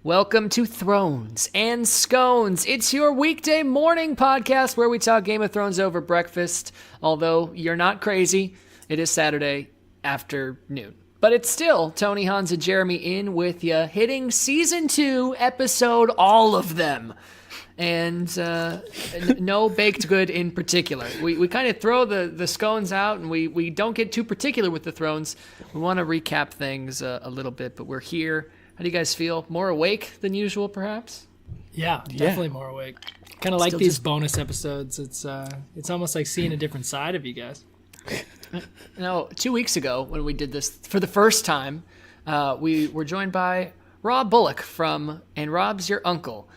Welcome to Thrones and Scones. It's your weekday morning podcast where we talk Game of Thrones over breakfast. Although you're not crazy, it is Saturday afternoon. But it's still Tony, Hans, and Jeremy in with you, hitting Season 2, episode all of them. And no baked good in particular. We kind of throw the scones out, and we don't get too particular with the Thrones. We want to recap things a little bit, but we're here. How do you guys feel? More awake than usual, perhaps? Yeah, definitely more awake. Kind of like these bonus episodes. It's almost like seeing a different side of you guys. No, 2 weeks ago when we did this for the first time, we were joined by Rob Bullock from And Rob's Your Uncle,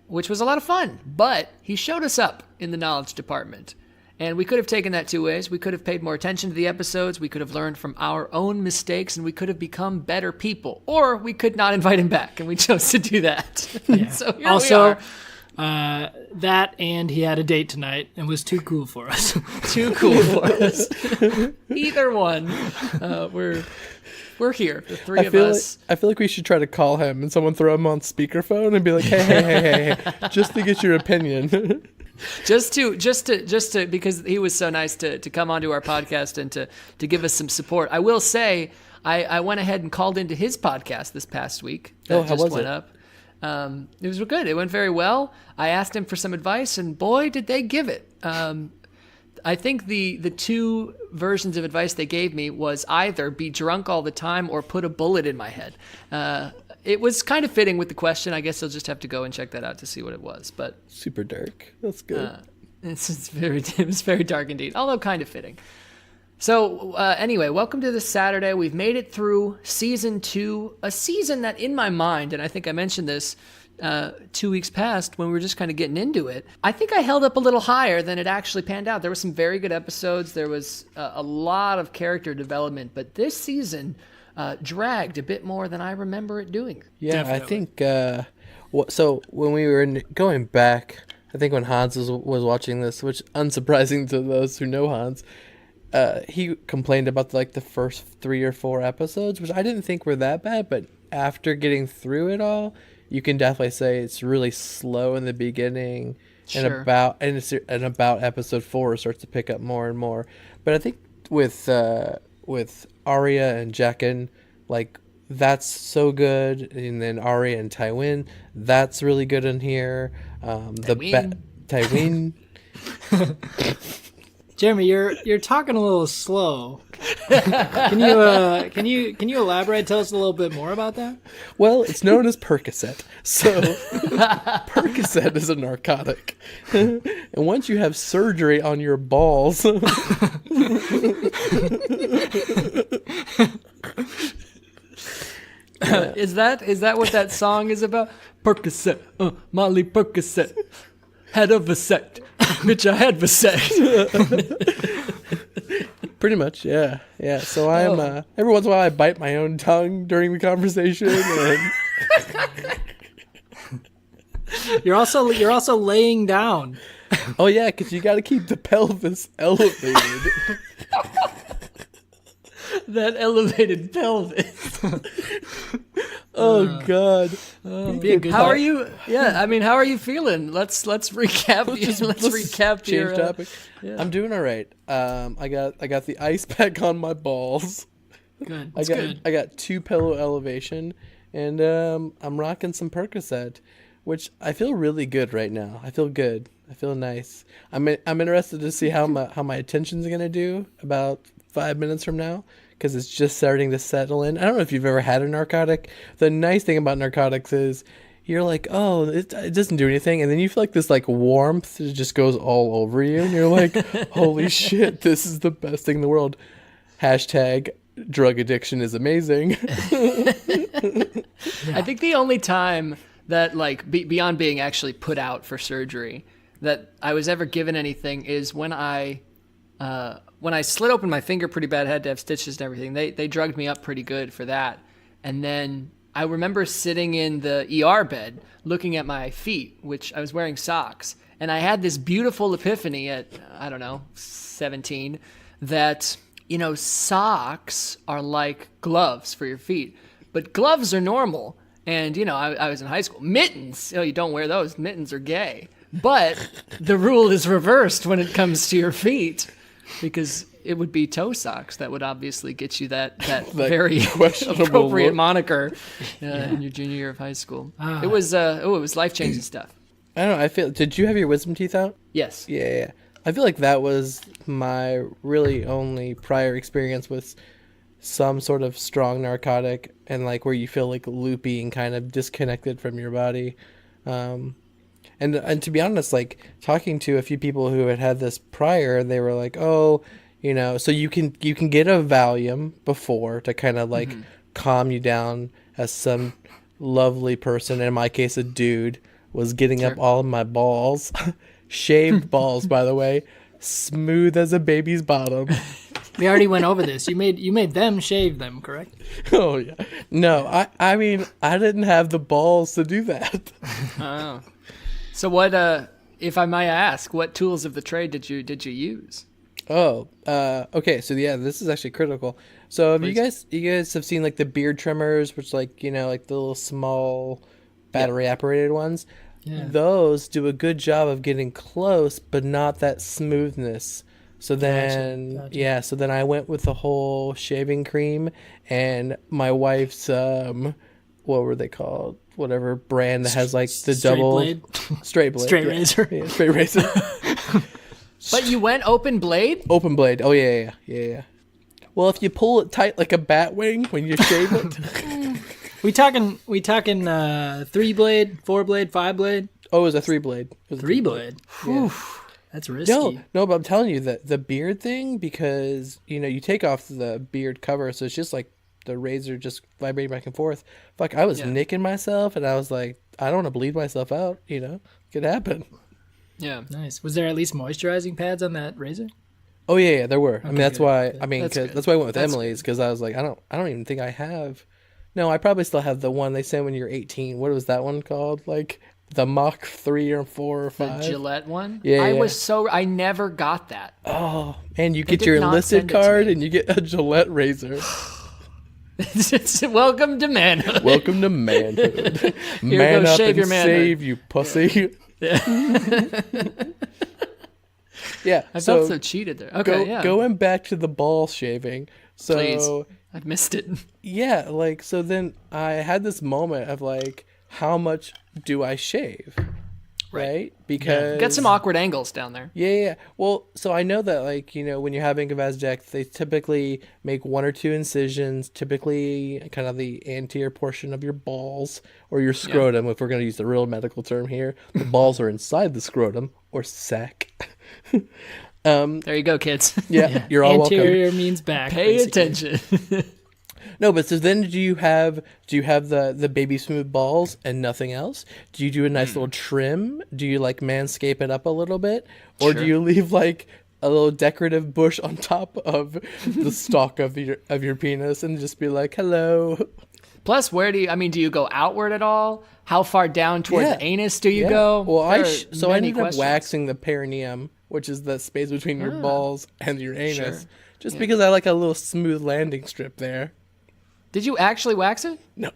which was a lot of fun. But he showed us up in the knowledge department. And we could have taken that two ways. We could have paid more attention to the episodes. We could have learned from our own mistakes, and we could have become better people. Or we could not invite him back, and we chose to do that. Yeah. So here also, we are. That and he had a date tonight and was too cool for us. Too cool for us. Either one. We're here, the three of us. I feel like we should try to call him and someone throw him on speakerphone and be like, hey, just to get your opinion. Just to because he was so nice to come onto our podcast and to give us some support. I will say I went ahead and called into his podcast this past week. How was went it? Up. It was good. It went very well. I asked him for some advice, and boy, did they give it. I think the two versions of advice they gave me was either be drunk all the time or put a bullet in my head. It was kind of fitting with the question. I guess I'll just have to go and check that out to see what it was. But Super dark. That's good. it was very dark indeed, although kind of fitting. So anyway, welcome to this Saturday. We've made it through Season 2, a season that in my mind, and I think I mentioned this 2 weeks past when we were just kind of getting into it, I think I held up a little higher than it actually panned out. There were some very good episodes. There was a lot of character development, but this season dragged a bit more than I remember it doing. Yeah, Definitely. I think, so when we were going back, I think when Hans was watching this, which unsurprising to those who know Hans, he complained about the first 3 or 4 episodes, which I didn't think were that bad, but after getting through it all, you can definitely say it's really slow in the beginning. Sure. And about episode 4 it starts to pick up more and more. But I think with Arya and Jaqen, that's so good, and then Arya and Tywin, that's really good in here. Tywin. Jeremy, you're talking a little slow. Can you elaborate? Tell us a little bit more about that. Well, it's known as Percocet. So Percocet is a narcotic. And once you have surgery on your balls, Is that what that song is about? Percocet, Molly Percocet, head of a sect. Bitch, I had vasect. pretty much, yeah. So I'm every once in a while I bite my own tongue during the conversation. And You're also laying down. oh yeah, because you got to keep the pelvis elevated. That elevated pelvis. Oh God. Be a good How are you? Yeah, I mean, how are you feeling? Let's recap. Let's recap Change your topic. yeah. I'm doing all right. I got the ice pack on my balls. good. I got 2 pillow elevation, and I'm rocking some Percocet, which I feel really good right now. I feel good. I feel nice. I'm interested to see how my attention's gonna do about 5 minutes from now, because it's just starting to settle in. I don't know if you've ever had a narcotic. The nice thing about narcotics is you're like, oh, it doesn't do anything, and then you feel like this warmth that just goes all over you, and you're like, holy shit, this is the best thing in the world. Hashtag drug addiction is amazing. I think the only time that beyond being actually put out for surgery that I was ever given anything is when I slit open my finger pretty bad, had to have stitches and everything. They drugged me up pretty good for that. And then I remember sitting in the ER bed looking at my feet, which I was wearing socks. And I had this beautiful epiphany at, 17, that, socks are like gloves for your feet. But gloves are normal. And, I was in high school. Mittens. You don't wear those. Mittens are gay. But the rule is reversed when it comes to your feet, because it would be toe socks that would obviously get you that very appropriate moniker in your junior year of high school. It was life-changing stuff. I don't know. Did you have your wisdom teeth out? Yes. Yeah. I feel like that was my really only prior experience with some sort of strong narcotic, and like where you feel like loopy and kind of disconnected from your body. And to be honest, like talking to a few people who had this prior, they were like, oh, so you can get a Valium before to kind of like calm you down, as some lovely person, in my case a dude, was getting up all of my balls, shaved balls, by the way, smooth as a baby's bottom. We already went over this. You made them shave them, correct? Oh yeah. No, I mean I didn't have the balls to do that. Oh. So what, if I might ask, what tools of the trade did you use? Oh, okay. So yeah, this is actually critical. So have you guys have seen like the beard trimmers, which like the little small battery operated ones? Yeah. Those do a good job of getting close, but not that smoothness. So then, Gotcha. So then I went with the whole shaving cream and my wife's, what were they called? Whatever brand that has like the straight blade. Straight razor. Yeah, straight razor. But you went open blade? Open blade. Oh yeah. Well, if you pull it tight like a bat wing when you shave it. We talking 3 blade, 4 blade, 5 blade? Oh, it was a 3 blade. 3 blade. Yeah. That's risky. No, but I'm telling you that the beard thing, because you take off the beard cover, so it's just like the razor just vibrating back and forth. Fuck, I was nicking myself, and I was like, I don't want to bleed myself out. Could happen. Yeah, nice. Was there at least moisturizing pads on that razor? Oh yeah, there were. Okay, that's why. Good. I mean, that's why I went with Emily's, because I was like, I don't even think I have. No, I probably still have the one they send when you're 18. What was that one called? Like the Mach 3 or 4 or 5. The Gillette one? Yeah. I never got that. Oh, and you get your enlisted card and you get a Gillette razor. Welcome to manhood. Welcome to manhood. Man up and save, you pussy. Yeah. I felt so cheated there. Okay, Going back to the ball shaving. So please. I've missed it. Yeah, so then I had this moment of like, how much do I shave? Right? Because get some awkward angles down there. Yeah. Well, so I know that when you're having a vasectomy, they typically make 1 or 2 incisions, typically kind of the anterior portion of your balls or your scrotum, if we're going to use the real medical term here. The balls are inside the scrotum or sac. There you go, kids. Yeah. You're all anterior welcome. means back. Pay basically. attention. No, but so then do you have the baby smooth balls and nothing else? Do you do a nice little trim? Do you like manscape it up a little bit? Or do you leave like a little decorative bush on top of the stalk of your penis and just be like, hello? Plus, do you go outward at all? How far down toward the anus do you go? Well, I ended up waxing the perineum, which is the space between your balls and your anus, because I like a little smooth landing strip there. Did you actually wax it? No.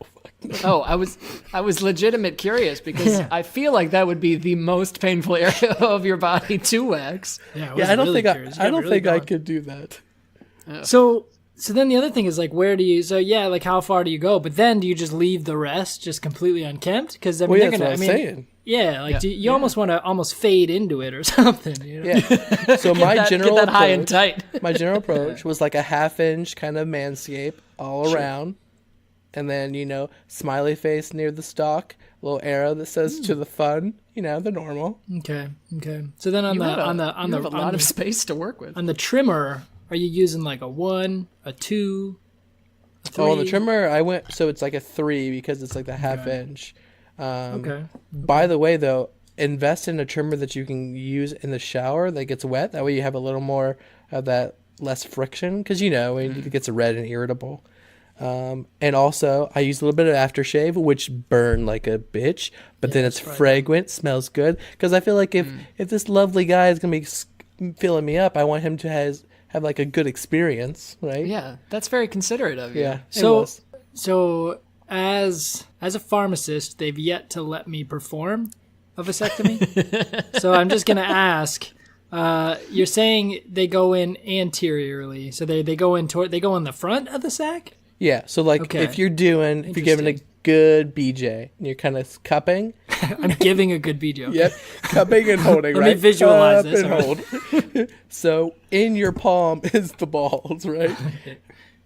Oh, I was legitimate curious, because I feel like that would be the most painful area of your body to wax. Yeah, I don't think I could do that. So then the other thing is like, where do you? So yeah, like how far do you go? But then do you just leave the rest just completely unkempt? Because that's what I'm saying. Yeah, like you almost want to fade into it or something. Yeah. So my general get that approach, high and tight. My general approach was like a 1/2 inch kind of manscape all around, and then smiley face near the stalk, little arrow that says to the fun. The normal. Okay. So then on the a lot of space to work with. On the trimmer, are you using like a 1, a 2, a 3? Oh, the trimmer I went. So it's like a 3 because it's like the 1/2 inch. Okay. By the way, though, invest in a trimmer that you can use in the shower that gets wet. That way you have a little more of that less friction, because when it gets red and irritable. And also I use a little bit of aftershave, which burn like a bitch, but then it's fragrant, smells good. Because I feel like if this lovely guy is gonna be filling me up, I want him to have like a good experience, right? Yeah, that's very considerate of you. Yeah. So as a pharmacist, they've yet to let me perform a vasectomy. So I'm just gonna ask. You're saying they go in anteriorly, so they go in the front of the sack. Yeah. So like if you're giving a good BJ and you're kind of cupping. I'm giving a good BJ. Okay. Yep. Cupping and holding. Let me visualize this. And hold. So in your palm is the balls, right?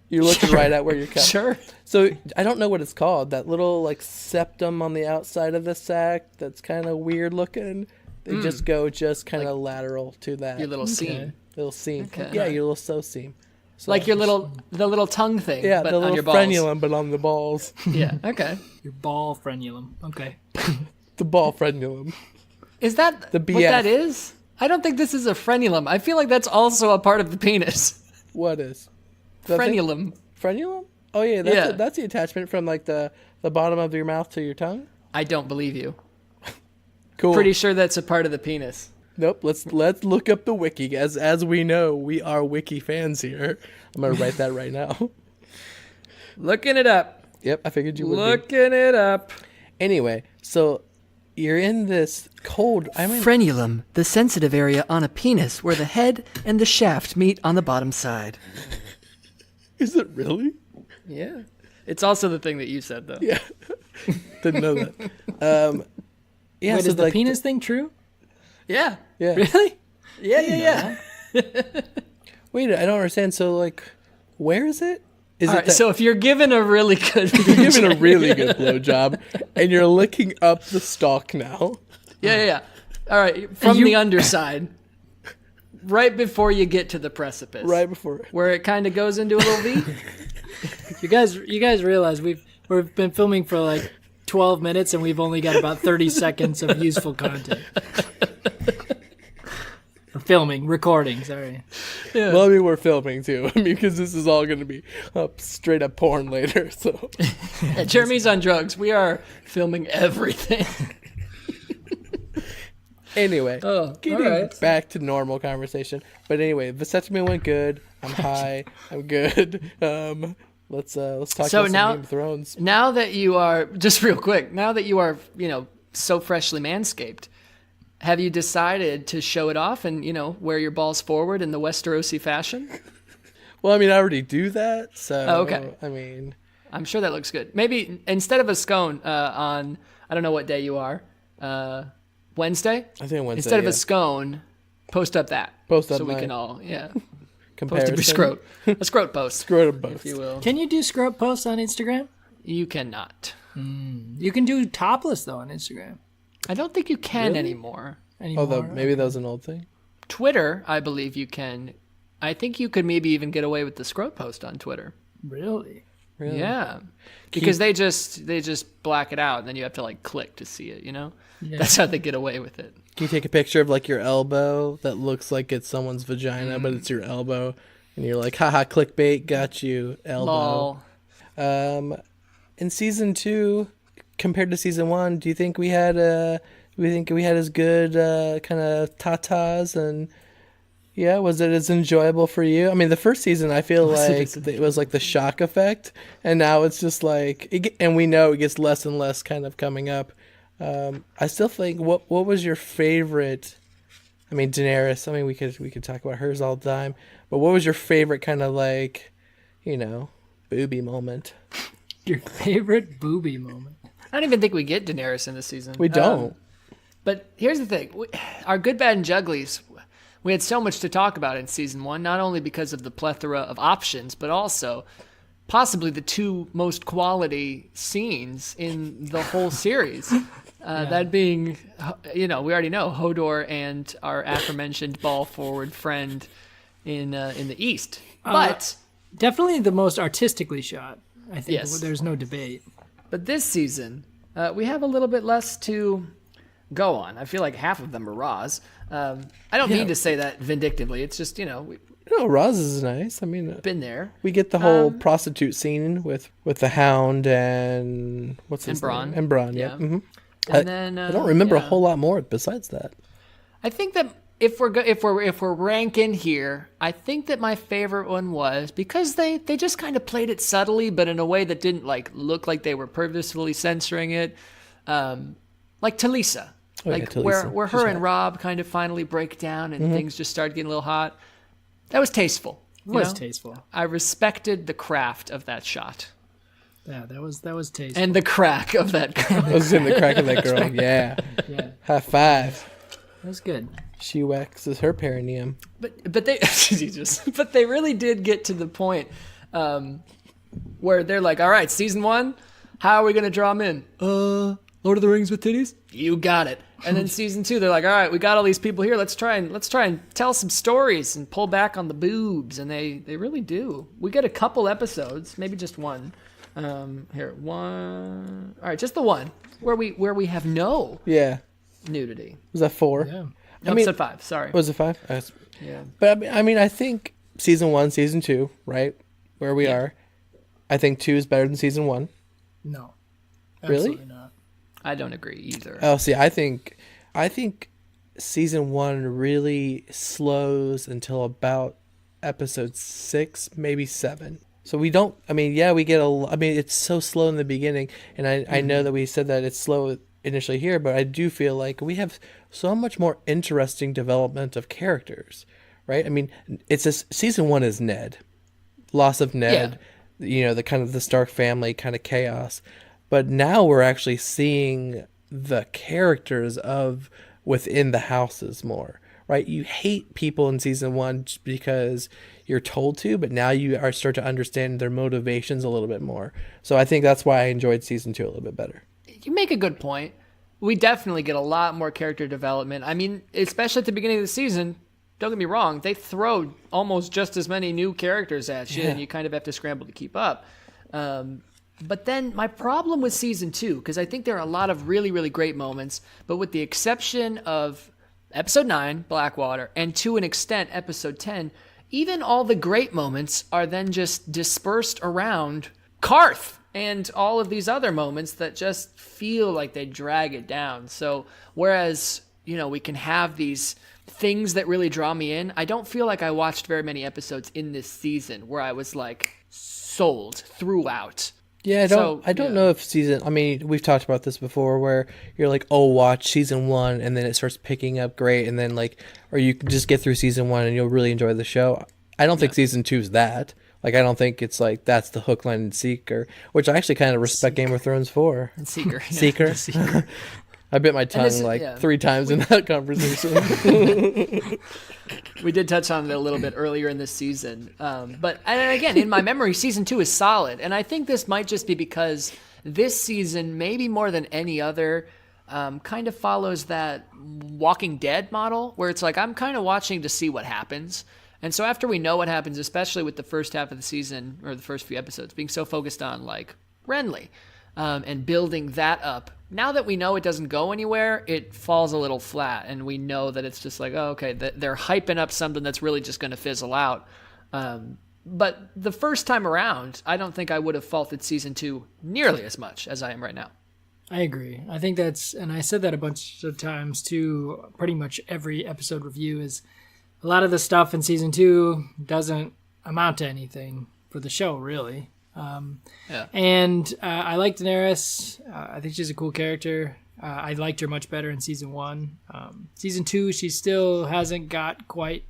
You're looking right at where you're cupping. Sure. So I don't know what it's called. That little like septum on the outside of the sack that's kind of weird looking. They just go kind of lateral to that. Your little seam. Little seam. Okay. Yeah, your little sew seam. So Like the little tongue thing. yeah, but the on little your balls. frenulum, but on the balls. Yeah. Okay. Your ball frenulum. Okay. The ball frenulum. Is that The what BF. that is? I don't think this is a frenulum. I feel like that's also a part of the penis. What is? That thing? Frenulum. Frenulum? Oh yeah, that's the attachment from like the bottom of your mouth to your tongue. I don't believe you. Cool. Pretty sure that's a part of the penis. Nope. Let's look up the wiki. As we know, we are wiki fans here. I'm gonna write that right now. Looking it up. Yep, I figured you would. Looking it up. Anyway, so you're in this cold. Frenulum, the sensitive area on a penis where the head and the shaft meet on the bottom side. Is it really? Yeah. It's also the thing that you said, though. Yeah. Didn't know that. Yeah. Wait, so is the like penis thing true? Yeah. Yeah. Really? Yeah. Wait, I don't understand. So like, where is it? Is All it right, that so if you're given a really good you're giving a really good blowjob and you're licking up the stalk now? Yeah. All right, from the underside, right before you get to the precipice. Right before. Where it kind of goes into a little V. You guys realize we've been filming for like 12 minutes and we've only got about 30 seconds of useful content. Recording, sorry. Yeah. Well, I mean, we're filming too. I mean, because this is all going to be straight up porn later. So, Yeah, Jeremy's on drugs. We are filming everything. anyway, getting all right. back to normal conversation. But anyway, vasectomy went good. I'm high. I'm good. Let's talk So about now- some Game of Thrones. Now that you are, just real quick, now that you are, so freshly manscaped, have you decided to show it off and, wear your balls forward in the Westerosi fashion? Well, I mean, I already do that. So, okay. I mean, I'm sure that looks good. Maybe instead of a scone on, I don't know what day you are, Wednesday? I think Wednesday. Instead of a scone, post up that. Post up so we mine. can all, post comparison. up your scrote. A scrote post, Scrotum post. if you will. Can you do scrub posts on Instagram? You cannot. You can do topless though on Instagram I don't think you can anymore. anymore. Although maybe that was an old thing. Twitter, I believe you can. I think you could maybe even get away with the scrote post on Twitter. Really? Really? Yeah, because they just black it out, and then you have to like click to see it. Yeah. That's how they get away with it. Can you take a picture of like your elbow that looks like it's someone's vagina, but it's your elbow, and you're like, haha, clickbait, got you, elbow. Lol. In season 2, compared to season 1, do you think we had as good kind of tatas and yeah, was it as enjoyable for you? I mean, the first season I feel like it was like the shock effect, and now it's just like, and we know it gets less and less kind of coming up. I still think what was your favorite? I mean, Daenerys. I mean, we could talk about hers all the time, but what was your favorite kind of like, booby moment? Your favorite booby moment? I don't even think we get Daenerys in this season. We don't. But here's the thing: our good, bad, and jugglies. We had so much to talk about in season 1, not only because of the plethora of options, but also possibly the 2 most quality scenes in the whole series. That being, we already know Hodor and our aforementioned ball forward friend in the East. But Definitely the most artistically shot. I think Yes. there's no debate. But this season, we have a little bit less to go on. I feel like half of them are Raws. I don't mean to say that vindictively. It's just, we've Roz is nice. I mean, been there. we get the whole prostitute scene with the Hound and what's his Bronn. name? And Bronn, yeah. Yeah. Mhm. And then I don't remember a whole lot more besides that. I think that if we're ranking here, I think that my favorite one was because they just kind of played it subtly, but in a way that didn't like look like they were purposefully censoring it. Like Talisa, Talisa. where her and Rob kind of finally break down and things just start getting a little hot. That was tasteful. It was tasteful. I respected the craft of that shot. Yeah, that was tasteful. And the crack of that girl. I was in the crack of that girl. Yeah. High five. That was good. She waxes her perineum. But they Jesus. But they really did get to the point where they're like, all right, season 1, how are we gonna draw them in? Lord of the Rings with titties? You got it. And then season 2, they're like, all right, we got all these people here. Let's try and tell some stories and pull back on the boobs. And they really do. We get a couple episodes, maybe just one. One. All right, just the one where we have no nudity. Was that 4? Yeah. No, episode 5. Sorry. Was it 5? Yeah. But I mean, I think season 1, season 2, right where we are. I think 2 is better than season 1. No. Really? Absolutely not. I don't agree either. Oh, see, I think season 1 really slows until about episode 6, maybe 7. So we don't. I mean, we get it's so slow in the beginning, and I know that we said that it's slow initially here, but I do feel like we have so much more interesting development of characters, right? I mean, season 1 is Ned, loss of Ned, the kind of the Stark family kind of chaos, but now we're actually seeing the characters of within the houses more, right? You hate people in season 1 just because you're told to, but now you start to understand their motivations a little bit more. So I think that's why I enjoyed season 2 a little bit better. You make a good point. We definitely get a lot more character development. I mean, especially at the beginning of the season, don't get me wrong, they throw almost just as many new characters at you, and you kind of have to scramble to keep up. But then my problem with season 2, because I think there are a lot of really, really great moments, but with the exception of episode 9, Blackwater, and to an extent, episode 10, even all the great moments are then just dispersed around Karth and all of these other moments that just feel like they drag it down. So whereas, we can have these things that really draw me in, I don't feel like I watched very many episodes in this season where I was like sold throughout. Yeah, I don't know if we've talked about this before where you're like, oh, watch season 1 and then it starts picking up great, and then or you can just get through season 1 and you'll really enjoy the show. I don't think season 2 is that. I don't think it's that's the hook, line, and seeker, which I actually kind of respect Game of Thrones for. And Seeker. Seeker. I bit my tongue 3 times in that conversation. We did touch on it a little bit earlier in this season. But again, in my memory, season 2 is solid. And I think this might just be because this season, maybe more than any other, kind of follows that Walking Dead model where it's I'm kind of watching to see what happens. And so after we know what happens, especially with the first half of the season or the first few episodes being so focused on Renly and building that up, now that we know it doesn't go anywhere, it falls a little flat, and we know that it's just okay, they're hyping up something that's really just going to fizzle out. But the first time around, I don't think I would have faulted season 2 nearly as much as I am right now. I agree. I think and I said that a bunch of times too, pretty much every episode review, is a lot of the stuff in season 2 doesn't amount to anything for the show, really. And I like Daenerys. I think she's a cool character. I liked her much better in season 1. Season 2, she still hasn't got quite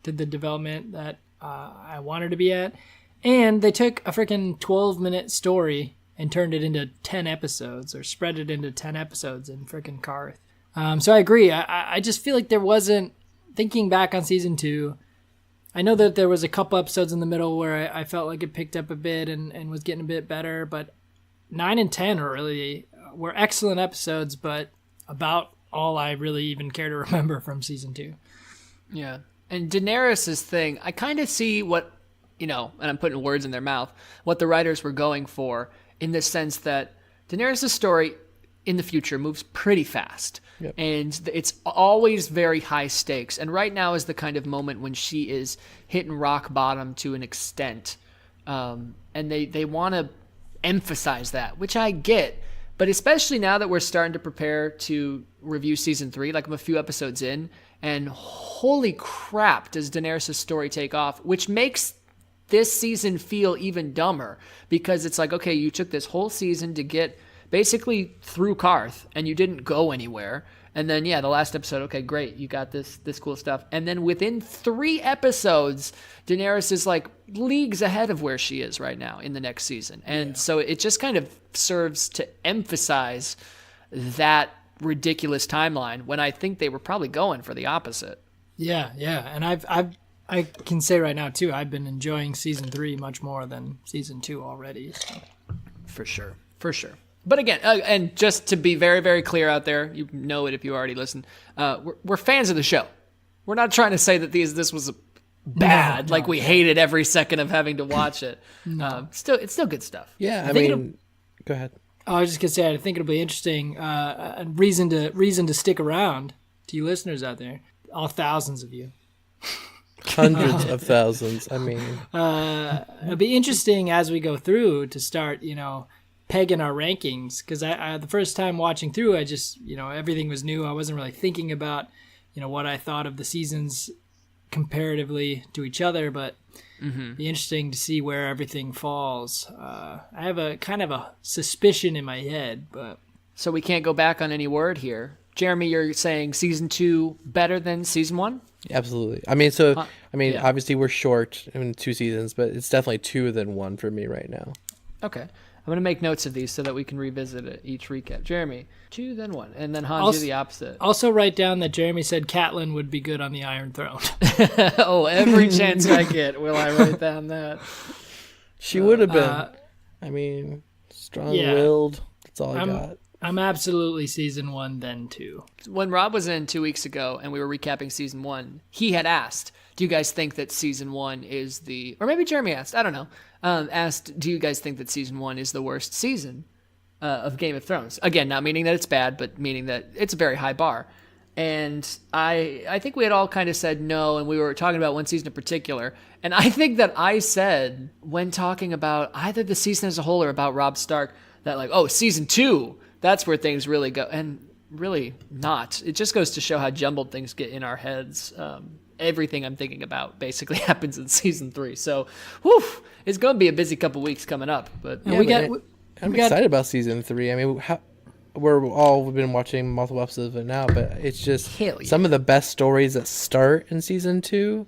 to the development that I want her to be at. And they took a freaking 12-minute story and turned it into 10 episodes, or spread it into 10 episodes in freaking Karth. So I agree. I just feel like there wasn't, thinking back on season 2, I know that there was a couple episodes in the middle where I felt like it picked up a bit and was getting a bit better, but 9 and 10 were excellent episodes, but about all I really even care to remember from season 2. Yeah. And Daenerys' thing, I kind of see what, and I'm putting words in their mouth, what the writers were going for, in the sense that Daenerys' story in the future moves pretty fast. Yep. And it's always very high stakes. And right now is the kind of moment when she is hitting rock bottom to an extent. And they want to emphasize that, which I get. But especially now that we're starting to prepare to review season 3, I'm a few episodes in, And holy crap, does Daenerys' story take off, which makes this season feel even dumber, because it's like, okay, you took this whole season to get basically through Karth and you didn't go anywhere. And then, the last episode, okay, great, you got this cool stuff. And then within 3 episodes, Daenerys is like leagues ahead of where she is right now in the next season. And so it just kind of serves to emphasize that ridiculous timeline when I think they were probably going for the opposite. Yeah. And I can say right now too, I've been enjoying season 3 much more than season 2 already. So. For sure. But again, and just to be very, very clear out there, you know it if you already listened, we're fans of the show. We're not trying to say that this was bad, like we hated every second of having to watch it. It's still good stuff. Yeah, I mean, go ahead. I was just gonna say, I think it'll be interesting, a reason to stick around to you listeners out there, all thousands of you. Hundreds of thousands. I mean, it'll be interesting as we go through to start, pegging our rankings, because I the first time watching through, I just, everything was new. I wasn't really thinking about, what I thought of the seasons comparatively to each other, but be interesting to see where everything falls. I have a kind of a suspicion in my head, but so we can't go back on any word here. Jeremy, you're saying season 2 better than season 1? Absolutely. I mean, obviously we're short in 2 seasons, but it's definitely 2 than 1 for me right now. Okay. I'm going to make notes of these so that we can revisit it each recap. Jeremy, 2 then 1. And then Hans, do the opposite. Also write down that Jeremy said Catelyn would be good on the Iron Throne. Oh, every chance I get will I write down that. She would have been. Strong-willed. That's all I got. I'm absolutely season 1, then 2. When Rob was in 2 weeks ago and we were recapping season 1, he had asked, do you guys think that season 1 is the... Or maybe Jeremy asked, I don't know. Asked, do you guys think that season 1 is the worst season of Game of Thrones? Again, not meaning that it's bad, but meaning that it's a very high bar. And I think we had all kind of said no, and we were talking about one season in particular. And I think that I said, when talking about either the season as a whole or about Robb Stark, that like, oh, season 2, that's where things really go. And really not. It just goes to show how jumbled things get in our heads. Everything I'm thinking about basically happens in season 3. So, it's going to be a busy couple weeks coming up. But yeah, I'm excited about season 3. I mean, we've been watching multiple episodes of it now, but it's just some of the best stories that start in season 2,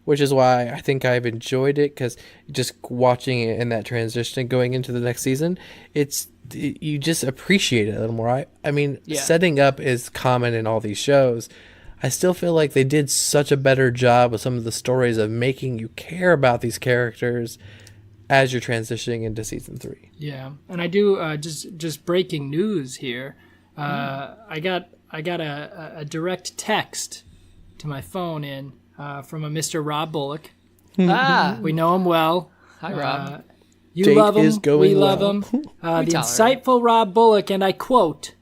which is why I think I've enjoyed it, because just watching it in that transition going into the next season, you just appreciate it a little more. I mean, setting up is common in all these shows. I still feel like they did such a better job with some of the stories of making you care about these characters as you're transitioning into season 3. Yeah, and I do just breaking news here. I got a direct text to my phone from a Mr. Rob Bullock. We know him well. Hi, Rob. You Jake love him. is going we well. love him. The insightful Rob Bullock, and I quote,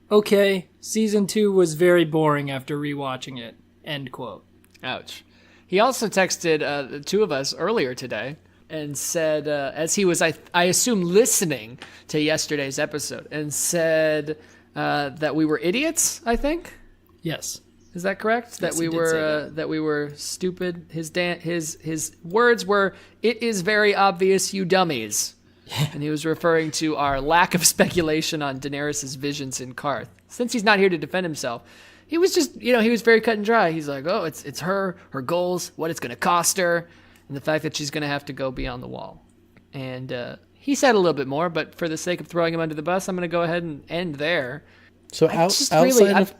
"Okay, season 2 was very boring after rewatching it." End quote. Ouch. He also texted the two of us earlier today and said, as he was, I assume, listening to yesterday's episode, and said that we were idiots, I think? Yes. Is that correct? Yes, that we were stupid. His words were, "It is very obvious, you dummies." Yeah. And he was referring to our lack of speculation on Daenerys' visions in Karth. Since he's not here to defend himself, he was just, he was very cut and dry. He's like, oh, it's her goals, what it's going to cost her, and the fact that she's going to have to go beyond the wall. And he said a little bit more, but for the sake of throwing him under the bus, I'm going to go ahead and end there. So outside of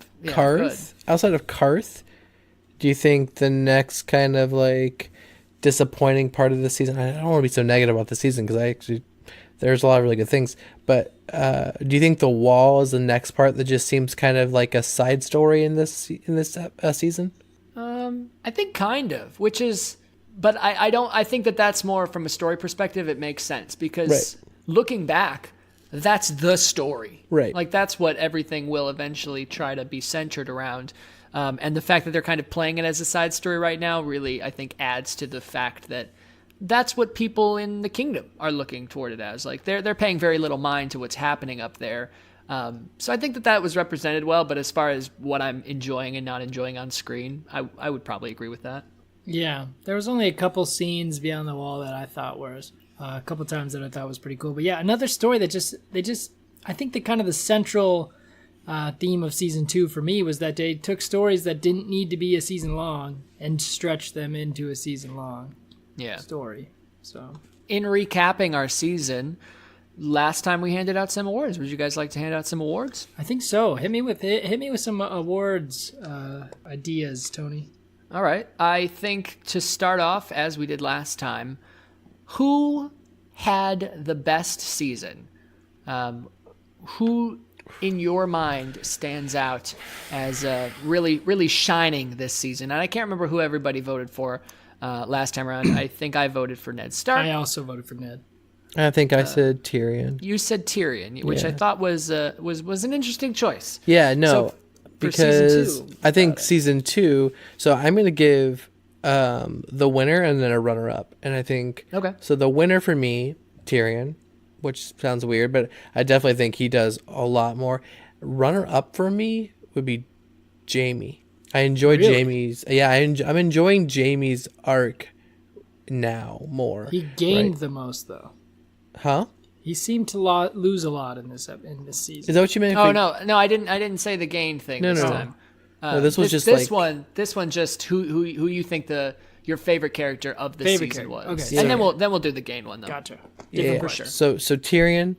Karth, do you think the next kind of like disappointing part of the season? I don't want to be so negative about the season, because there's a lot of really good things. But do you think the wall is the next part that just seems kind of like a side story in this season? I think kind of, which is, but I think that's more from a story perspective. It makes sense because looking back, that's the story, right? Like that's what everything will eventually try to be centered around. And the fact that they're kind of playing it as a side story right now really, I think, adds to the fact that that's what people in the kingdom are looking toward it as. Like they're paying very little mind to what's happening up there. So I think that was represented well, but as far as what I'm enjoying and not enjoying on screen, I would probably agree with that. Yeah, there was only a couple scenes beyond the wall that I thought was a couple times that I thought was pretty cool. But yeah, another story that I think the central theme of season 2 for me was that they took stories that didn't need to be a season long and stretched them into a season long story. So in recapping our season, last time we handed out some awards. Would you guys like to hand out some awards? I think so. Hit me with some awards ideas, Tony. All right. I think to start off, as we did last time, who had the best season? Who, in your mind, stands out as really, really shining this season? And I can't remember who everybody voted for last time around. I think I voted for Ned Stark. I also voted for Ned. I think I said Tyrion. You said Tyrion, which I thought was an interesting choice. Yeah, no. So, because season 2, I think season 2, so I'm going to give the winner and then a runner-up. And I think, so the winner for me, Tyrion, which sounds weird, but I definitely think he does a lot more. Runner-up for me would be Jaime. I enjoy Jaime's, I'm enjoying Jaime's arc now more. He gained the most, though. Huh? He seemed to lose a lot in this season. Is that what you meant? No, I didn't say the gain thing this time. No, this was this one just who you think your favorite character of the season was. Okay, and then we'll do the gain one though. Gotcha. Yeah, for sure. So Tyrion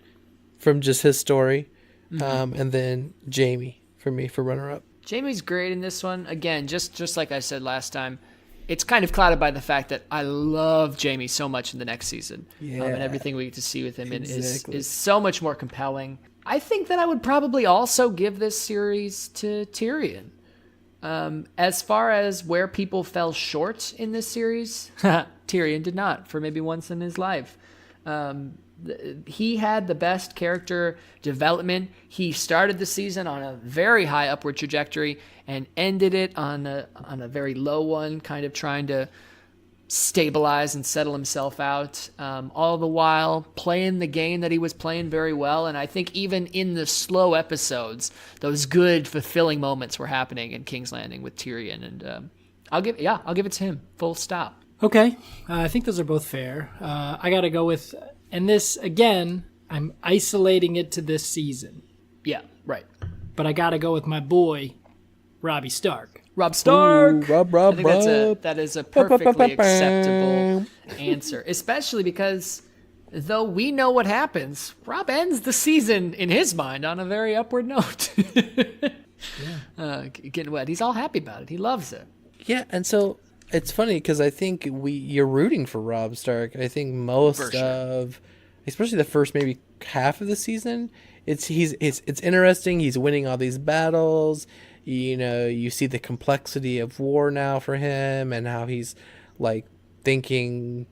from just his story, and then Jaime for me for runner up. Jaime's great in this one. Again, just like I said last time, it's kind of clouded by the fact that I love Jaime so much in the next season. Yeah. And everything we get to see with him is so much more compelling. I think that I would probably also give this series to Tyrion. As far as where people fell short in this series, Tyrion did not, for maybe once in his life. He had the best character development. He started the season on a very high upward trajectory and ended it on a very low one, kind of trying to stabilize and settle himself out, all the while playing the game that he was playing very well. And I think even in the slow episodes, those good, fulfilling moments were happening in King's Landing with Tyrion. And I'll give it to him. Full stop. Okay, I think those are both fair. I got to go with, and this again, I'm isolating it to this season. Yeah, right. But I got to go with my boy, Robbie Stark. Robb Stark. Rob. I think that is a perfectly acceptable answer, especially because though we know what happens, Robb ends the season in his mind on a very upward note. Getting wet. He's all happy about it. He loves it. Yeah, and so it's funny because I think you're rooting for Robb Stark. I think most of, especially the first maybe half of the season, it's interesting. He's winning all these battles. You know, you see the complexity of war now for him and how he's like thinking,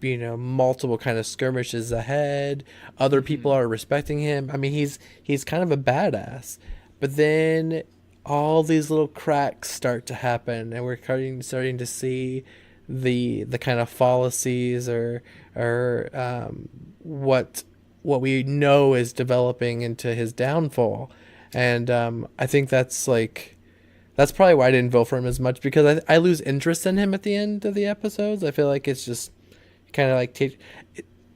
you know, multiple kind of skirmishes ahead. Other people are respecting him. I mean, he's kind of a badass. But then all these little cracks start to happen, and we're starting to see the kind of fallacies or what we know is developing into his downfall. And I think that's probably why I didn't vote for him as much, because I lose interest in him at the end of the episodes. I feel like it's just kind of like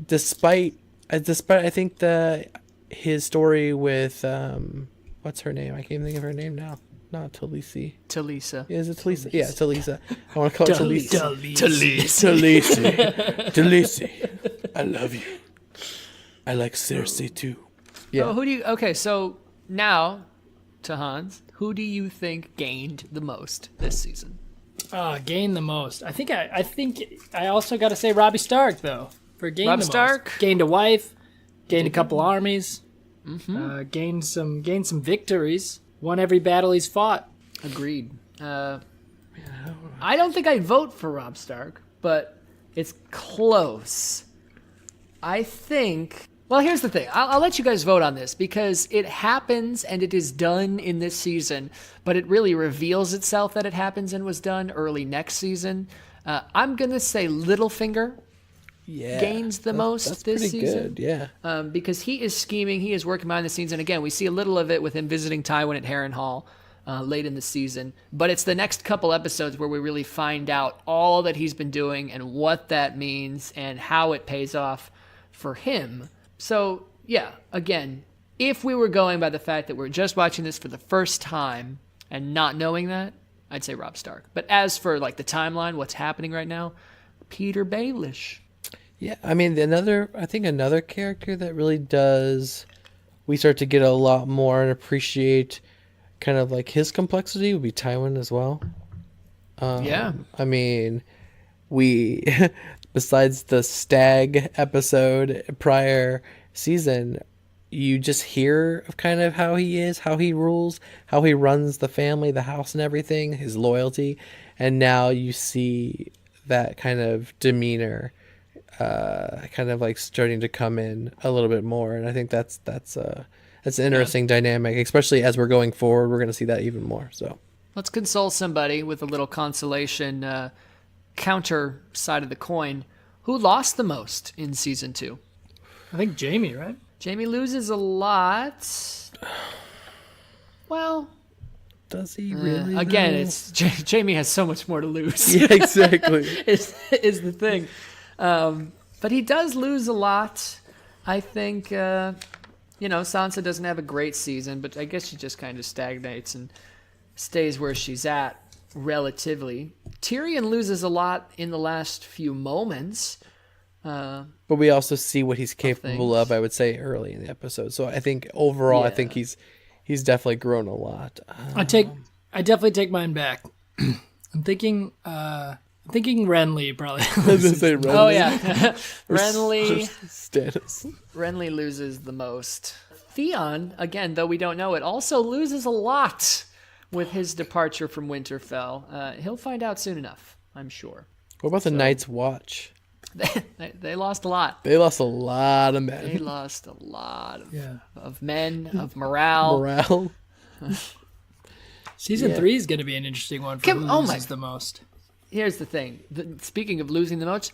despite I think his story with what's her name? I can't even think of her name now. Not Talisa. Talisa. Is it Talisa? Yeah, Talisa. I want to call her Talisa. Talisa. Talisa. I love you. I like Cersei too. Yeah. Okay, so now to Hans, who do you think gained the most this season? Gained the most. I think I also got to say Robbie Stark though. For gained Robb the Stark most. Gained a wife, gained a couple armies, gained some victories, won every battle he's fought. Agreed. I don't think I'd vote for Robb Stark, but it's close. I think. Well, here's the thing. I'll let you guys vote on this because it happens and it is done in this season, but it really reveals itself that it happens and was done early next season. I'm going to say Littlefinger gains the most that's this pretty season. good, yeah. Because he is scheming, he is working behind the scenes, and again, we see a little of it with him visiting Tywin at Harrenhal late in the season. But it's the next couple episodes where we really find out all that he's been doing and what that means and how it pays off for him. So, yeah, again, if we were going by the fact that we're just watching this for the first time and not knowing that, I'd say Robb Stark. But as for like the timeline, what's happening right now, Peter Baelish. Yeah, I mean, I think another character that really does, we start to get a lot more and appreciate kind of like his complexity would be Tywin as well. Yeah. I mean, we, besides the stag episode prior season, you just hear of kind of how he is, how he rules, how he runs the family, the house and everything, his loyalty. And now you see that kind of demeanor kind of like starting to come in a little bit more. And I think that's an interesting dynamic, especially as we're going forward. We're going to see that even more. So let's console somebody with a little consolation counter side of the coin. Who lost the most in season 2? I think Jamie, right? Jamie loses a lot. Well, does he really? Again, though? it's Jamie has so much more to lose. Yeah, exactly. is the thing. But he does lose a lot. I think, Sansa doesn't have a great season, but I guess she just kind of stagnates and stays where she's at relatively. Tyrion loses a lot in the last few moments. But we also see what he's capable of, I would say, early in the episode. So I think overall, I think he's definitely grown a lot. I definitely take mine back. I'm thinking Renly probably. I was gonna say Renly. Oh yeah, Renly. Stannis. Renly loses the most. Theon, again, though we don't know it, also loses a lot with his departure from Winterfell. He'll find out soon enough, I'm sure. What about the Night's Watch? They lost a lot. They lost a lot of men. They lost a lot of men, of morale. Morale. Season 3 is going to be an interesting one for who loses the most. Here's the thing. Speaking of losing the most,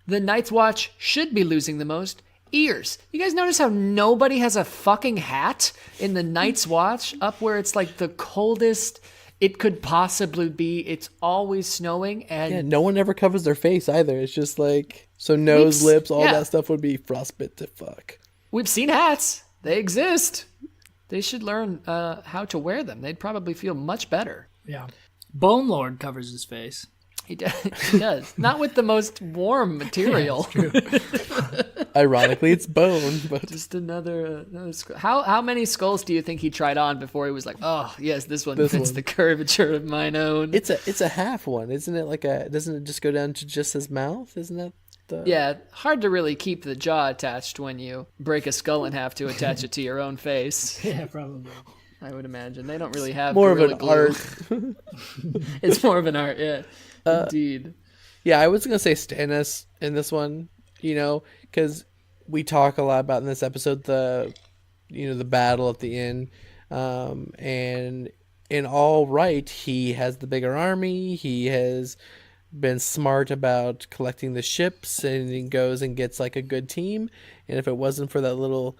the Night's Watch should be losing the most. Ears. You guys notice how nobody has a fucking hat in the Night's Watch up where it's like the coldest it could possibly be? It's always snowing and no one ever covers their face either. It's just like, so nose, lips, all that stuff would be frostbite to fuck. We've seen hats. They exist. They should learn how to wear them. They'd probably feel much better. Yeah. Bone Lord covers his face. He does. Not with the most warm material. Yeah, that's true. Ironically, it's bone, but just another how many skulls do you think he tried on before he was like, oh yes, this one fits the curvature of mine own? It's a half one, isn't it? Doesn't it just go down to just his mouth? Isn't that Yeah, hard to really keep the jaw attached when you break a skull in half to attach it to your own face. Yeah, probably. I would imagine they don't really have more of an glue. art. It's more of an art, yeah. Indeed. Yeah, I was gonna say Stannis in this one, because we talk a lot about in this episode the battle at the inn, and in all right, he has the bigger army. He has been smart about collecting the ships, and he goes and gets like a good team. And if it wasn't for that little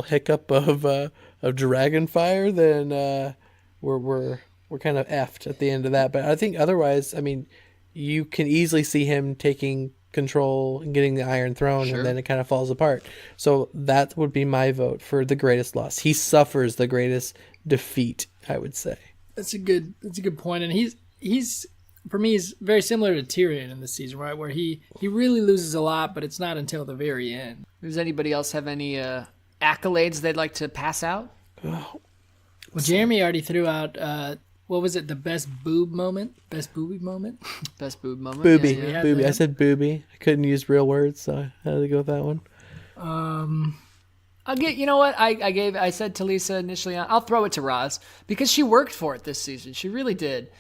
hiccup of dragon fire, then we're kind of effed at the end of that. But I think otherwise, I mean, you can easily see him taking control and getting the Iron Throne, and then it kind of falls apart. So that would be my vote for the greatest loss. He suffers the greatest defeat, I would say. That's a good point. And he's for me, he's very similar to Tyrion in this season, right? Where he really loses a lot, but it's not until the very end. Does anybody else have any accolades they'd like to pass out? Oh. Well, Jeremy already threw out, what was it, the best boob moment? Best booby moment? Best boob moment? Booby. Yeah. Booby. I said booby. I couldn't use real words, so I had to go with that one. I'll get, you know what? I said to Lisa initially, I'll throw it to Roz because she worked for it this season. She really did.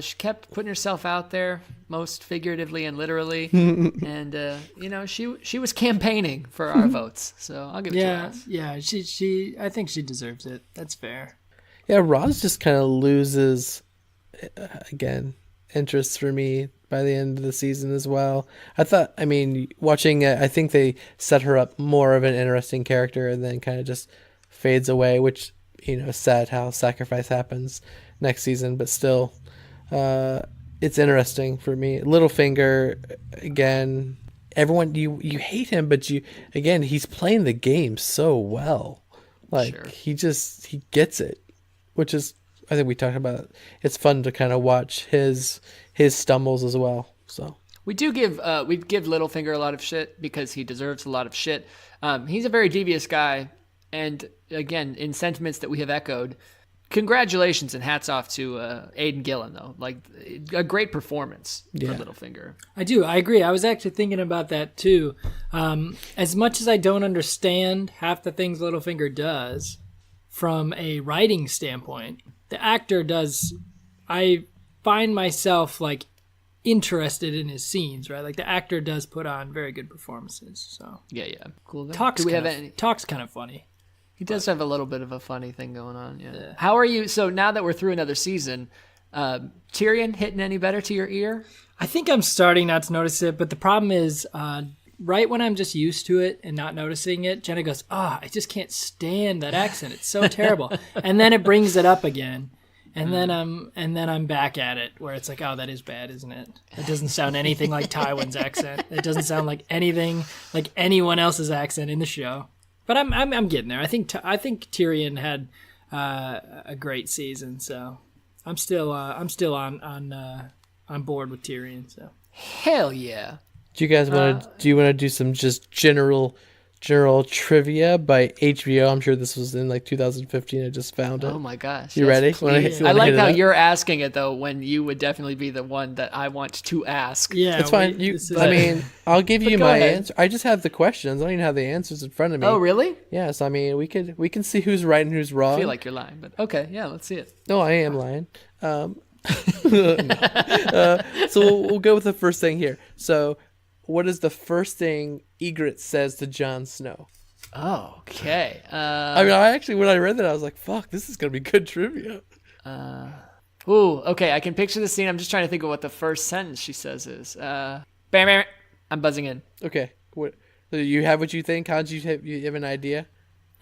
She kept putting herself out there, most figuratively and literally, and she was campaigning for our votes. So I'll give it to Roz. Yeah, she I think she deserves it. That's fair. Yeah, Roz just kind of loses again interest for me by the end of the season as well. Watching it, I think they set her up more of an interesting character and then kind of just fades away, which, is sad how sacrifice happens next season, but still, it's interesting for me. Littlefinger, again, everyone, you hate him, but he's playing the game so well. Like, he gets it, which is, I think we talked about it. It's fun to kind of watch his stumbles as well. So we give Littlefinger a lot of shit because he deserves a lot of shit. He's a very devious guy, and again, in sentiments that we have echoed, congratulations and hats off to Aidan Gillen, though. Like, a great performance for Littlefinger. I agree. I was actually thinking about that too. As much as I don't understand half the things Littlefinger does from a writing standpoint, the actor does. I find myself like interested in his scenes, right? Like, the actor does put on very good performances. So yeah, cool. Talks kind of funny. He does have a little bit of a funny thing going on. Yeah. How are you? So now that we're through another season, Tyrion hitting any better to your ear? I think I'm starting not to notice it, but the problem is, right when I'm just used to it and not noticing it, Jenna goes, I just can't stand that accent. It's so terrible. And then it brings it up again. And then I'm back at it where it's like, oh, that is bad, isn't it? It doesn't sound anything like Tywin's accent. It doesn't sound like anything like anyone else's accent in the show. But I'm getting there. I think Tyrion had a great season, so I'm still on board with Tyrion. So hell yeah. Do you guys want to do some just general trivia by HBO? I'm sure this was in like 2015. I just found it. Oh my gosh. You ready? I like how you're asking it though, when you would definitely be the one that I want to ask. Yeah, it's fine. I'll give you my answer. I just have the questions. I don't even have the answers in front of me. Oh, really? Yes. I mean, we can see who's right and who's wrong. I feel like you're lying, but okay. Yeah, let's see it. No, I am lying. So we'll go with the first thing here. So, what is the first thing Ygritte says to Jon Snow? Oh, okay. when I read that, I was like, fuck, this is going to be good trivia. Okay, I can picture the scene. I'm just trying to think of what the first sentence she says is. Bam, I'm buzzing in. Okay. So you have what you think? You have an idea?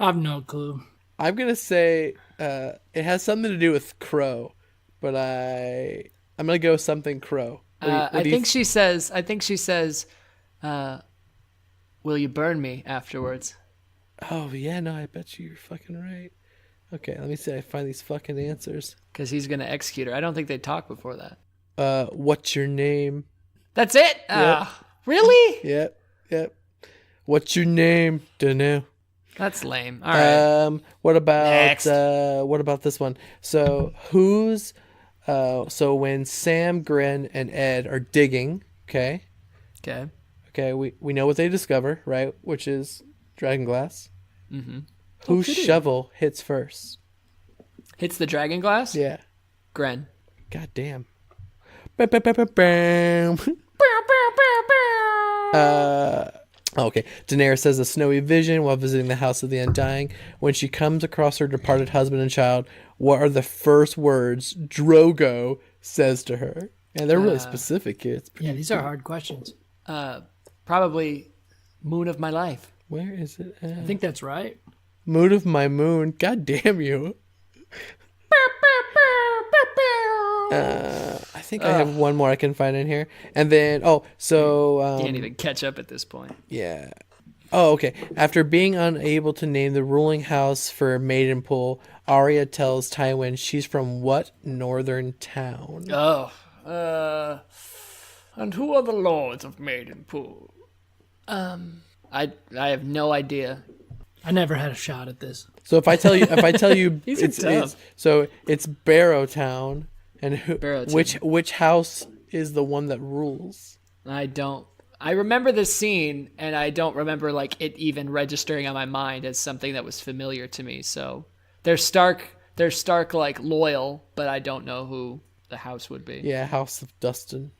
I have no clue. I'm going to say it has something to do with crow, but I'm going to go with something crow. I think she says, will you burn me afterwards? Oh, yeah, no, I bet you're fucking right. Okay, let me see. I find these fucking answers. Because he's going to execute her. I don't think they talk before that. What's your name? That's it? Yep. Really? Yep. What's your name? Dunno. That's lame. All right. What about Next. What about this one? So so when Sam, Gren, and Ed are digging, okay, we know what they discover, right? Which is dragonglass. Mm-hmm. Whose shovel hits first? Hits the dragonglass? Yeah. Gren. God damn. Bam. Okay. Daenerys says a snowy vision while visiting the House of the Undying. When she comes across her departed husband and child, what are the first words Drogo says to her? And they're really specific here. These are hard questions. Probably moon of my life. Where is it at? I think that's right. Moon of my moon. God damn you. I think I have one more I can find in here. And then, can't even catch up at this point. Yeah. Oh, okay. After being unable to name the ruling house for Maidenpool, Arya tells Tywin she's from what northern town? And who are the lords of Maidenpool? I have no idea. I never had a shot at this. So if I tell you, it's Barrowtown, and which house is the one that rules? I remember the scene, and I don't remember like it even registering on my mind as something that was familiar to me. So they're Stark like loyal, but I don't know who the house would be. Yeah, House of Dustin.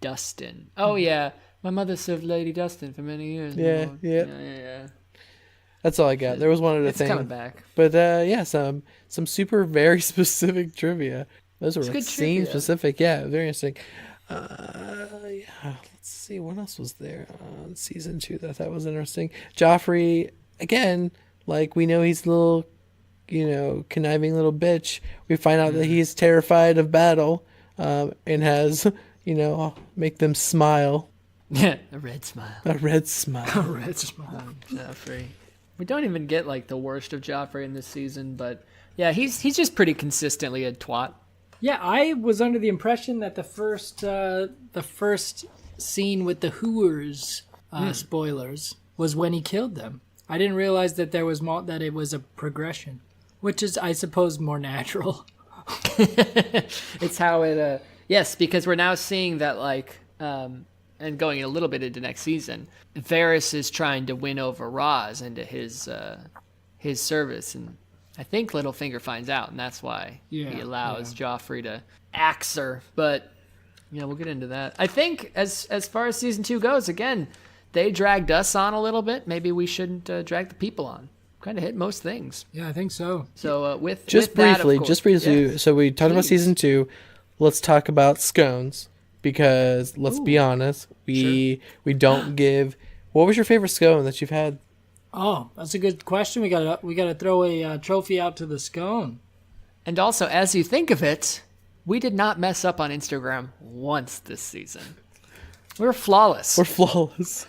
Dustin. Oh yeah, my mother served Lady Dustin for many years. Yeah. That's all I got. There was one other thing. It's coming back. But some super very specific trivia. Those were like scene specific. Yeah, very interesting. Yeah, let's see what else was there on season 2 that I thought was interesting. Joffrey, again, like we know he's a little, conniving little bitch. We find out that he's terrified of battle, and has, make them smile. Yeah, a red smile. A red smile. A red smile. Joffrey. We don't even get like the worst of Joffrey in this season, but yeah, he's just pretty consistently a twat. Yeah, I was under the impression that the first scene with the Hooers, spoilers, was when he killed them. I didn't realize that there was that it was a progression, which is, I suppose, more natural. It's how it. Yes, because we're now seeing that and going a little bit into next season, Varys is trying to win over Raz into his service, and I think Littlefinger finds out, and that's why he allows Joffrey to axe her. But we'll get into that. I think as far as season 2 goes, again, they dragged us on a little bit. Maybe we shouldn't drag the people on. Kind of hit most things. Yeah, I think so. So just briefly, so we talked about season 2. Let's talk about scones. Because let's be honest, we don't give. What was your favorite scone that you've had? Oh, that's a good question. We gotta throw a trophy out to the scone. And also, as you think of it, we did not mess up on Instagram once this season. We're flawless.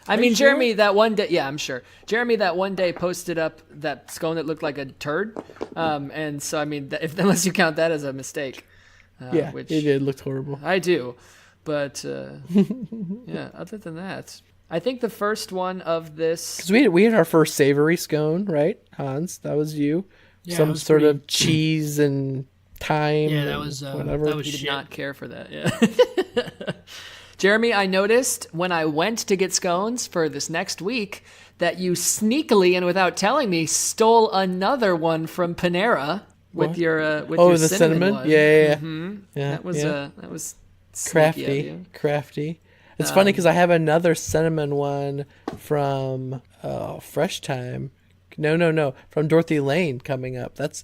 I mean, sure? Jeremy, that one day, yeah, I'm sure. Jeremy, that one day, posted up that scone that looked like a turd, and so I mean, unless you count that as a mistake, which it did look horrible. I do. But, yeah, other than that, I think the first one of this... Because we had our first savory scone, right, Hans? That was you. Yeah, some sort of cheese and thyme. Yeah, that was whatever. That was He did shit. not care for that, yeah. Jeremy, I noticed when I went to get scones for this next week that you sneakily and without telling me stole another one from Panera with your the cinnamon one. Yeah. Mm-hmm. Yeah, that was crafty. It's funny because I have another cinnamon one from Fresh Time. No, from Dorothy Lane coming up. That's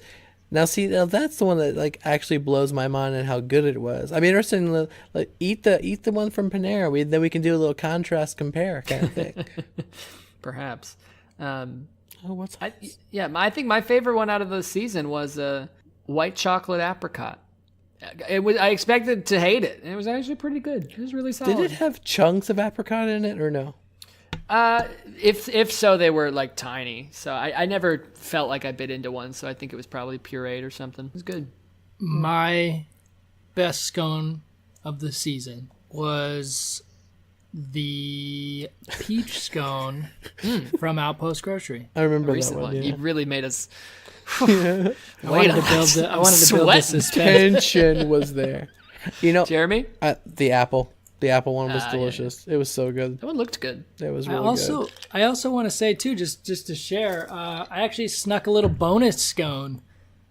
the one that actually blows my mind and how good it was. I'd be interested in eat the one from Panera. Then we can do a little contrast compare kind of thing. Perhaps. I think my favorite one out of the season was white chocolate apricot. I expected to hate it, and it was actually pretty good. It was really solid. Did it have chunks of apricot in it or no? If so, they were tiny. So I never felt like I bit into one. So I think it was probably pureed or something. It was good. My best scone of the season was the peach scone from Outpost Grocery. I remember Recent that one. Yeah. You really made us. I wanted to build the suspense. Tension was there. Jeremy, the apple one was delicious. Yeah. It was so good. That one looked good. It was really good. I also want to say too, just to share, I actually snuck a little bonus scone.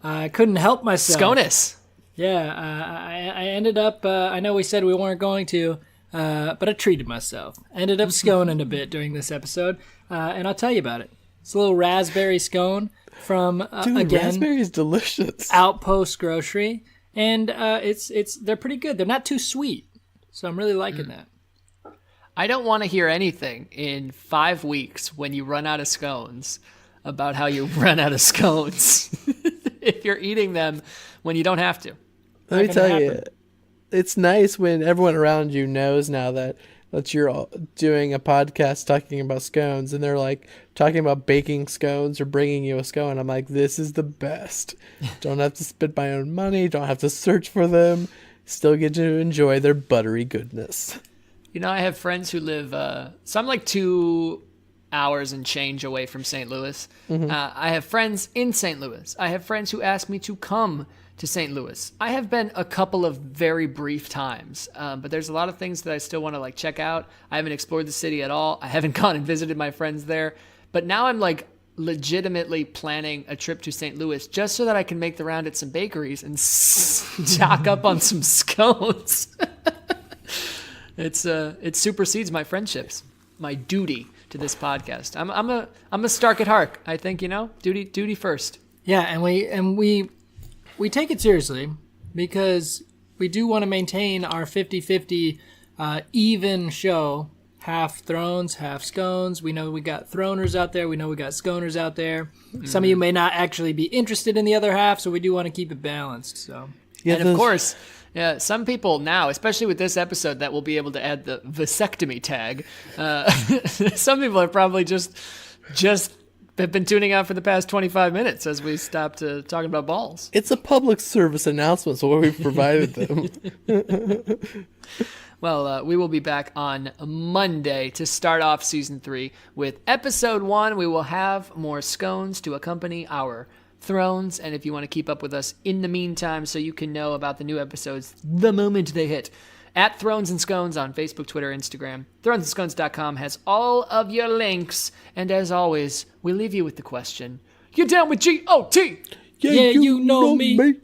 I couldn't help myself. Sconus. Yeah, I ended up. I know we said we weren't going to, but I treated myself. I ended up sconing a bit during this episode, and I'll tell you about it. It's a little raspberry scone from again, raspberry is delicious. Outpost Grocery, and they're pretty good. They're not too sweet, so I'm really liking that. I don't want to hear anything in 5 weeks when you run out of scones about how you run out of scones if you're eating them when you don't have to. Let me tell you, it's nice when everyone around you knows now that you're all doing a podcast talking about scones, and they're talking about baking scones or bringing you a scone. I'm like, this is the best. Don't have to spend my own money. Don't have to search for them. Still get to enjoy their buttery goodness. I have friends who live, so I'm 2 hours and change away from St. Louis. Mm-hmm. I have friends in St. Louis. I have friends who ask me to come to St. Louis. I have been a couple of very brief times, but there's a lot of things that I still want to check out. I haven't explored the city at all. I haven't gone and visited my friends there, but now I'm legitimately planning a trip to St. Louis just so that I can make the round at some bakeries and stock up on some scones. It supersedes my friendships, my duty to this podcast. I'm a Stark at heart. I think duty first. Yeah, and we take it seriously because we do want to maintain our 50-50 even show. Half thrones, half scones. We know we got throners out there. We know we got sconers out there. Some of you may not actually be interested in the other half, so we do want to keep it balanced. So, and of course, some people now, especially with this episode, that will be able to add the vasectomy tag. Some people are probably just have been tuning out for the past 25 minutes as we stopped talking about balls. It's a public service announcement, so we've provided them. Well, we will be back on Monday to start off Season 3 with Episode 1. We will have more scones to accompany our thrones, and if you want to keep up with us in the meantime so you can know about the new episodes the moment they hit, at Thrones and Scones on Facebook, Twitter, Instagram. ThronesandScones.com has all of your links, and as always, we leave you with the question, you down with G-O-T? Yeah, you know me.